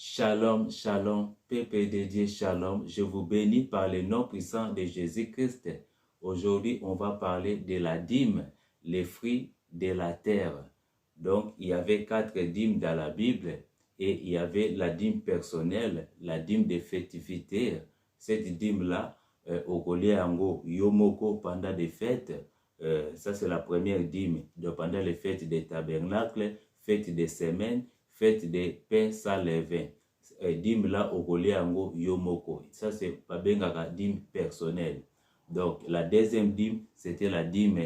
Shalom, shalom, peuple de Dieu, shalom. Je vous bénis par le nom puissant de Jésus-Christ. Aujourd'hui, on va parler de la dîme, les fruits de la terre. Donc, il y avait 4 dîmes dans la Bible et il y avait la dîme personnelle, la dîme de festivité. Cette dîme-là, au Goliango, Yomoko, pendant des fêtes, ça c'est la première dîme. Donc, pendant les fêtes des tabernacles, fêtes des semaines, fête des pains sans levain. Dîme là au Goliango Yomoko. Ça c'est pas bien dîme personnelle. Donc la deuxième dîme c'était la dîme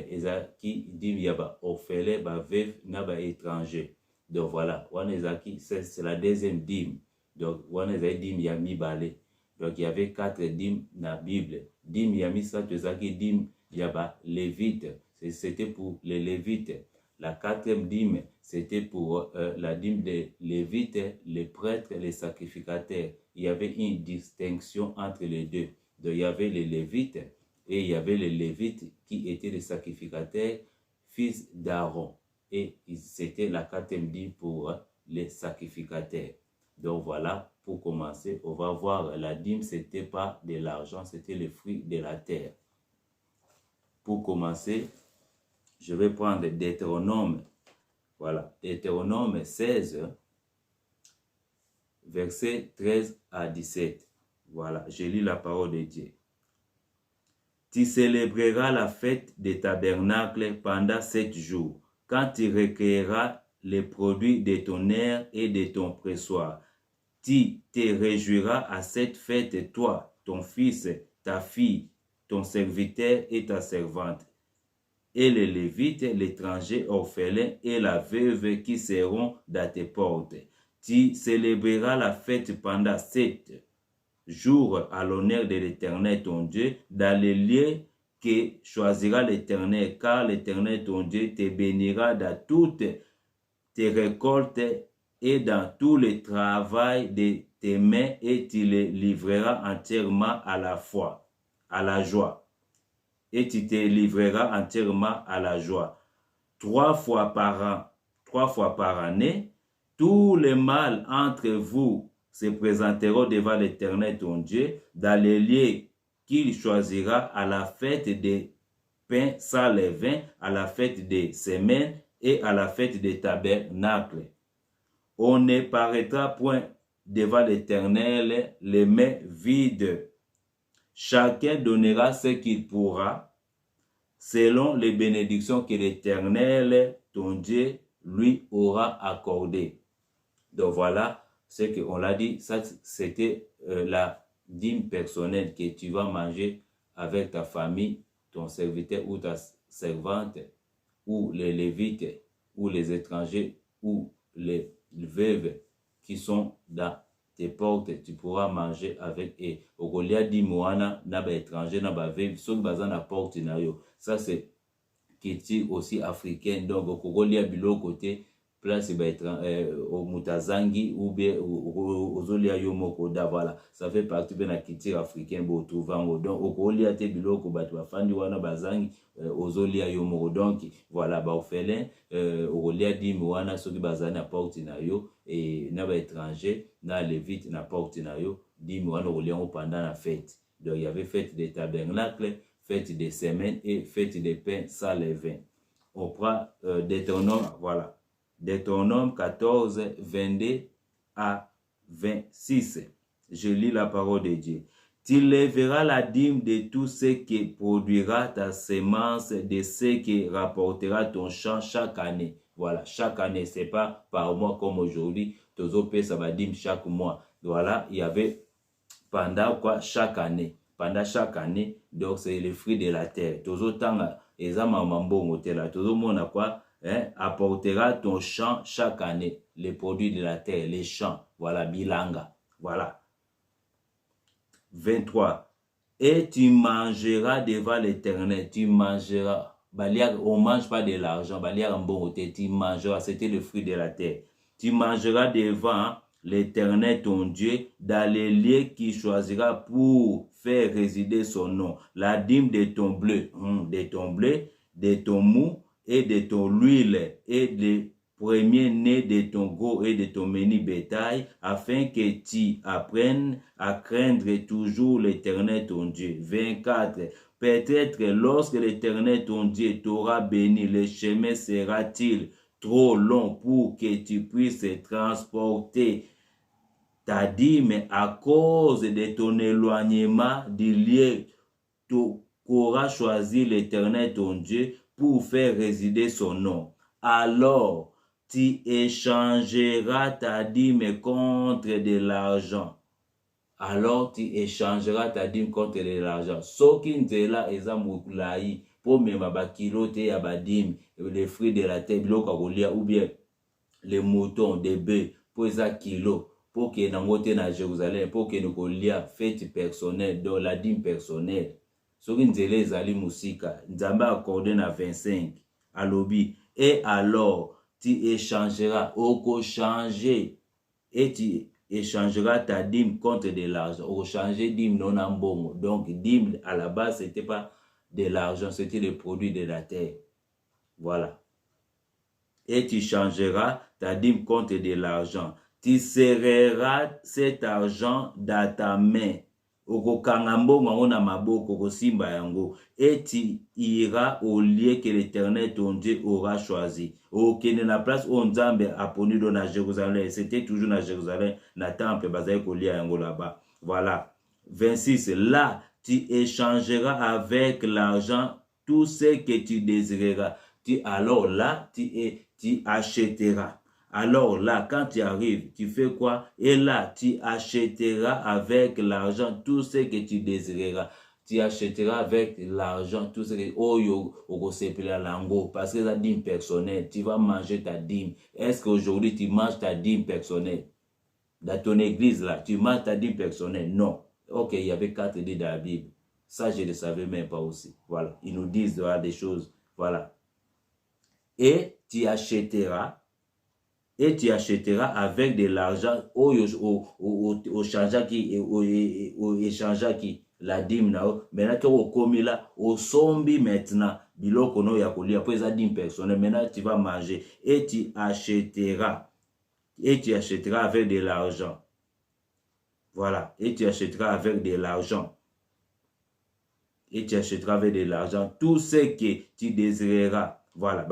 qui dîme yaba orphelin ba veuve na ba étranger. Donc voilà, wanezaki c'est la deuxième dîme. Donc wanezaki dîme yami balé. Donc il y avait 4 dîmes dans la Bible. Dîme yami ça tezaki dîme yaba lévite. C'était pour les lévites. La 4e dîme, c'était pour la dîme des Lévites, les prêtres, les sacrificateurs. Il y avait une distinction entre les deux. Donc, il y avait les Lévites et il y avait les Lévites qui étaient les sacrificateurs, fils d'Aaron. Et c'était la 4e dîme pour les sacrificateurs. Donc voilà, pour commencer, on va voir la dîme, c'était pas de l'argent, c'était le fruit de la terre. Pour commencer, je vais prendre Deutéronome, voilà, Deutéronome 16, versets 13 à 17. Voilà, je lis la parole de Dieu. Tu célébreras la fête des tabernacles pendant 7 jours, quand tu recueilleras les produits de ton aire et de ton pressoir. Tu te réjouiras à cette fête, toi, ton fils, ta fille, ton serviteur et ta servante, et les Lévites, l'étranger orphelin et la veuve qui seront dans tes portes. Tu célébreras la fête pendant 7 jours à l'honneur de l'Éternel ton Dieu dans les lieux que choisira l'Éternel, car l'Éternel ton Dieu te bénira dans toutes tes récoltes et dans tout le travail de tes mains, et tu les livreras entièrement à la foi, à la joie. Et tu te livreras entièrement à la joie. 3 fois par an, 3 fois par année, tous les mâles entre vous se présenteront devant l'Éternel ton Dieu dans les lieux qu'il choisira à la fête des pains sans levain, à la fête des semaines et à la fête des tabernacles. On ne paraîtra point devant l'Éternel les mains vides. Chacun donnera ce qu'il pourra, selon les bénédictions que l'Éternel, ton Dieu, lui aura accordées. Donc voilà ce qu'on l'a dit, ça c'était la dîme personnelle que tu vas manger avec ta famille, ton serviteur ou ta servante, ou les Lévites, ou les étrangers, ou les veuves qui sont dans tes portes, tu pourras manger avec eux. Au Goliath dit Moana, n'a pas étranger, n'a pas veuve, sauf bazan à porte na yo. Ça c'est qui est aussi africain. Donc au Goliath bilo côté place au Mutazangi ou bien aux Olia Yomokoda, voilà. Ça fait partie de la culture africaine, donc au Goliath bilo ko batu afandi wana bazangi aux Olia Yomoko. Donc voilà, ba orphelin au Goliath dit Moana soki bazana porte na yo et na ba étranger na lévite na porte na yo dit Moana au Goliath pendant la fête. Donc il y avait fête des tabernacles, fête des semaines et fête des pains sans levain. On prend Deutéronome, voilà. Deutéronome 14, 22 à 26. Je lis la parole de Dieu. Tu lèveras la dîme de tout ce qui produira ta semence, de ce qui rapportera ton champ chaque année. Voilà, chaque année, c'est pas par mois comme aujourd'hui. Tozo paie sa dîme chaque mois. Voilà, il y avait pendant quoi chaque année. Pendant chaque année, donc c'est le fruit de la terre. Tozo tanga, ezama mambo ngotela. Tozo mona quoi? Apportera ton champ chaque année, les produits de la terre, les champs, voilà, bilanga, voilà. 23. Et tu mangeras devant l'Éternel, tu mangeras, on ne mange pas de l'argent, tu mangeras, c'était le fruit de la terre. Tu mangeras devant l'Éternel ton Dieu dans les lieux qu'il choisira pour faire résider son nom, la dîme de ton bleu, de ton mou, et de ton huile et des premier-né de ton gros et de ton menu bétail, afin que tu apprennes à craindre toujours l'Éternel ton Dieu. 24. Peut-être lorsque l'Éternel ton Dieu t'aura béni, le chemin sera-t-il trop long pour que tu puisses transporter ta dîme à cause de ton éloignement du lieu qu'aura choisi l'Éternel ton Dieu pour faire résider son nom. Alors, tu échangeras ta dîme contre de l'argent. Alors, tu échangeras ta dîme contre de l'argent. Soki nzela eza mulai, pour mema bakilo te ya badim, les fruits de la terre, biloko kolia, ou bien les moutons, des bœufs, pour eza kilo, pour que nangote na Jérusalem, pour que nous kolia fête personnelle, dans la dîme personnelle. Soki nzela ezali musika, nzamba accordé na 25, alobi, et alors, tu échangeras, oko changer, et tu échangeras ta dîme contre de l'argent. Oko changer dîme non en bon. Donc, dîme, à la base, c'était pas de l'argent, c'était le produit de la terre. Voilà. Et tu changeras ta dîme contre de l'argent. Tu serreras cet argent dans ta main. Et tu iras au lieu que l'Éternel ton Dieu aura choisi. Ok, dans la place où on a apponi dans Jérusalem, c'était toujours dans Jérusalem, dans le temple, là-bas. Voilà. 26. Là, tu échangeras avec l'argent tout ce que tu désireras. Alors là, tu achèteras. Alors là, quand tu arrives, tu fais quoi? Et là, tu achèteras avec l'argent tout ce que tu désireras. Tu achèteras avec l'argent tout ce que... Oh, parce que la dîme personnelle, tu vas manger ta dîme. Est-ce qu'aujourd'hui, tu manges ta dîme personnelle? Dans ton église, là, tu manges ta dîme personnelle? Non. Ok, il y avait 4 dits dans la Bible. Ça, je ne le savais même pas aussi. Voilà. Ils nous disent des choses. Voilà. Et tu achèteras avec de l'argent au changeant qui la dîme nao maintenant tu au commis là au sombi maintenant biloko no ya kolia pour ça dîme personnelle. Maintenant tu vas manger et tu achèteras avec de l'argent. Voilà, et tu achèteras avec de l'argent. Et tu achèteras avec de l'argent tout ce que tu désireras. Voilà,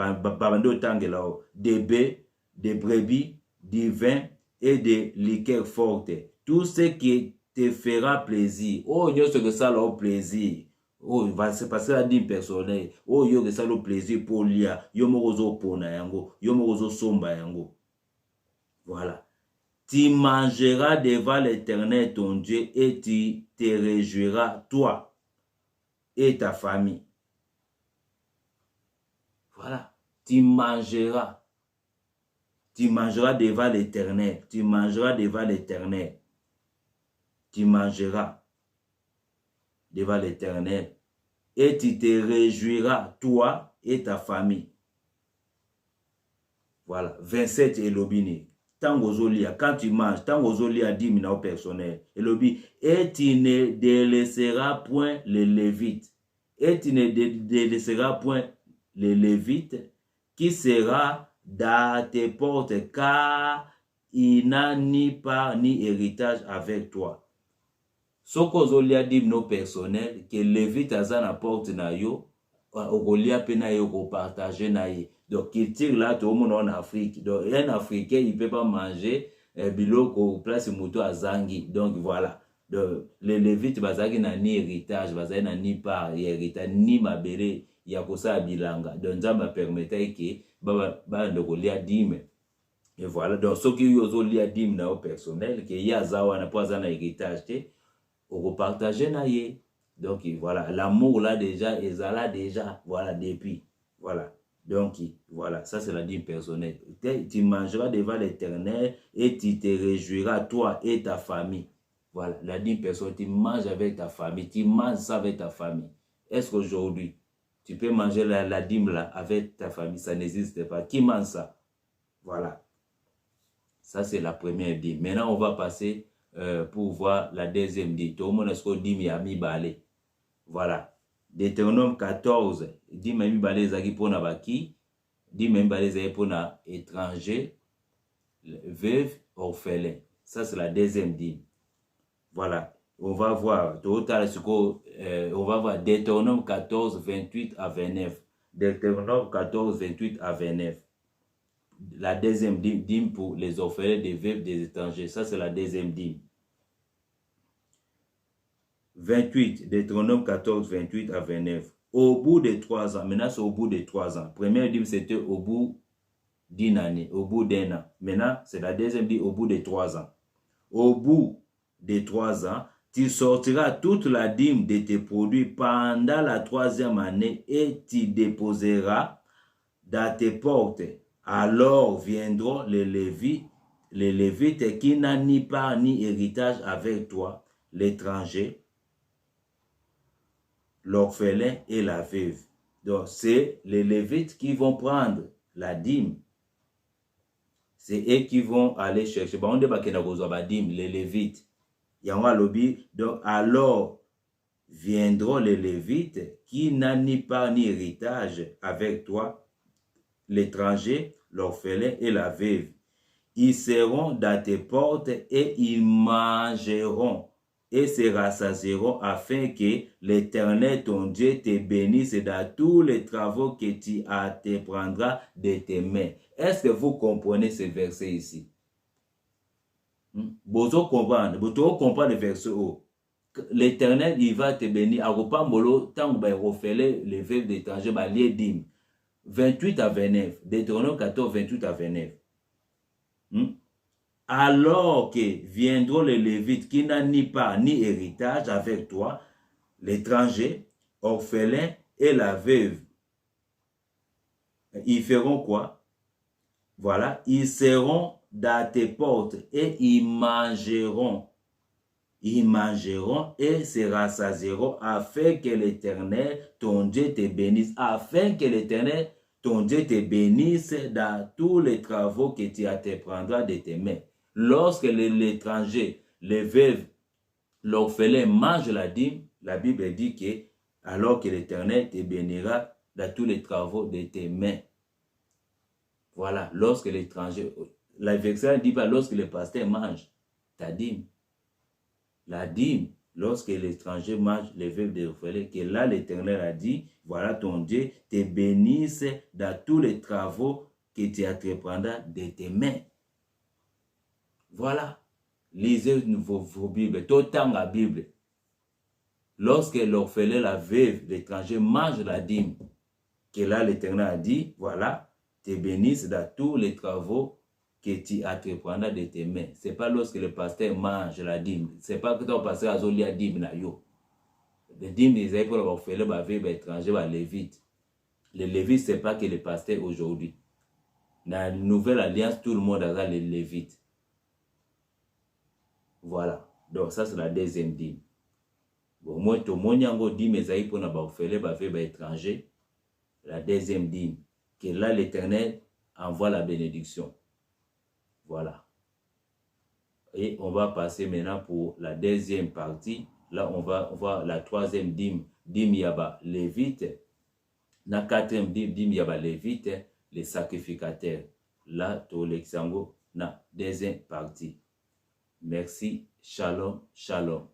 des bœufs, des brebis, du vin et des liqueurs fortes. Tout ce qui te fera plaisir. Oh, il y a ce que ça a plaisir. Oh, c'est parce que la dîme personnelle. Oh, il y a ça le plaisir pour l'ia. Yo morozo pona yango. Yo morozo somba yango. Voilà. Tu mangeras devant l'Éternel ton Dieu et tu te réjouiras, toi et ta famille. Voilà. Tu mangeras. Tu mangeras devant l'Éternel. Tu mangeras devant l'Éternel. Tu mangeras devant l'Éternel. Et tu te réjouiras, toi et ta famille. Voilà. 27 et l'obini. Quand tu manges, tant aux olia 10 000 personnel. Et l'obi. Et tu ne délaisseras point les Lévites. Et tu ne délaisseras point les Lévites qui sera dans tes portes, car il n'a ni part ni héritage avec toi. Ce qu'on a dit nos personnels, que Lévite a na porte na yo, okolia pena yo ko partager na ye. Donc il tire là tout le monde en Afrique. Donc un Africain il peut pas manger biloko place moto azangi. Donc voilà. Donc les Lévites bazaki na ni héritage, bazaki na ni part héritage ni mabere ya kosa bilanga. Donc Nzamba permettait que ba ndokolia dime. Et voilà. Donc ceux qui yo lia dime na au personnel que ya zawa na pas na héritage te on partager na ye. Donc voilà, l'amour là déjà et ça là déjà voilà depuis voilà. Donc voilà, ça c'est la dîme personnelle. Tu mangeras devant l'Éternel et tu te réjouiras toi et ta famille. Voilà, la dîme personnelle, tu manges avec ta famille, tu manges ça avec ta famille. Est-ce qu'aujourd'hui tu peux manger la dîme là avec ta famille? Ça n'existe pas. Qui mange ça? Voilà. Ça c'est la première dîme. Maintenant on va passer pour voir la deuxième dîme. Tout le monde est-ce que dîme ya mi balé. Voilà. Deutéronome 14, dîme mi balé zaki pona baki dîme même les pour na étranger, veuve, orphelin. Ça c'est la deuxième dîme. Voilà. On va voir, on va voir Deutéronome 14, 28 à 29. Deutéronome 14, 28 à 29. La deuxième dîme pour les orphelins, des veuves, des étrangers. Ça, c'est la deuxième dîme. 28, Deutéronome 14, 28 à 29. Au bout de 3 ans, maintenant c'est au bout de 3 ans. Première dîme, c'était au bout d'une année, au bout d'un an. Maintenant, c'est la deuxième dîme au bout de 3 ans. Au bout de 3 ans, tu sortiras toute la dîme de tes produits pendant la 3e année et tu déposeras dans tes portes. Alors viendront les Lévites qui n'ont ni part ni héritage avec toi, l'étranger, l'orphelin et la veuve. Donc, c'est les Lévites qui vont prendre la dîme. C'est eux qui vont aller chercher. On dit que les Lévites. Donc, alors viendront les Lévites qui n'ont ni part ni héritage avec toi, l'étranger, l'orphelin et la veuve. Ils seront dans tes portes et ils mangeront et se rassasieront afin que l'Éternel ton Dieu te bénisse dans tous les travaux que tu entreprendras de tes mains. Est-ce que vous comprenez ce verset ici? Vous comprenez le verset où l'Éternel, il va te bénir. À repas molo, tant que vous refaites les veuves d'étrangers, les dîmes. 28 à 29. Deutéronome 14, 28 à 29. Alors que viendront les Lévites qui n'ont ni part ni héritage avec toi, l'étranger, orphelin et la veuve. Ils feront quoi? Voilà, ils seront dans tes portes et ils mangeront. Ils mangeront et se rassasieront afin que l'Éternel, ton Dieu, te bénisse. Afin que l'Éternel, ton Dieu, te bénisse dans tous les travaux que tu entreprendras de tes mains. Lorsque l'étranger, les veuves, l'orphelin mange la dîme, la Bible dit que alors que l'Éternel te bénira dans tous les travaux de tes mains. Voilà, lorsque l'étranger, la verset ne dit pas lorsque le pasteur mange ta dîme. La dîme, lorsque l'étranger mange les veuves des orphelins, que là l'Éternel a dit, voilà ton Dieu te bénisse dans tous les travaux que tu entreprendras de tes mains. Voilà. Lisez vos Bibles, tout le temps la Bible. Lorsque l'orphelin, la veuve, l'étranger mange la dîme, que là l'Éternel a dit, voilà, te bénisse dans tous les travaux que tu entreprendras de tes mains. Ce n'est pas lorsque le pasteur mange la dîme. Ce n'est pas que ton pasteur a zoli la dîme. Les dîmes, ils avaient pour l'orphelin, la veuve, l'étranger, les Lévites. Les Lévites, ce n'est pas que les pasteurs aujourd'hui. Dans la nouvelle alliance, tout le monde a les Lévites. Voilà. Donc, ça, c'est la deuxième dîme. Bon, moi, tout le monde a dit, mais ça, pour les étrangers. La deuxième dîme. Que là, l'Éternel envoie la bénédiction. Voilà. Et on va passer maintenant pour la deuxième partie. Là, on va voir la troisième dîme. Dîme Yaba Lévite. La quatrième dîme Yaba Lévite, les sacrificateurs. Là, tout l'exemple, la deuxième partie. Merci. Shalom, shalom.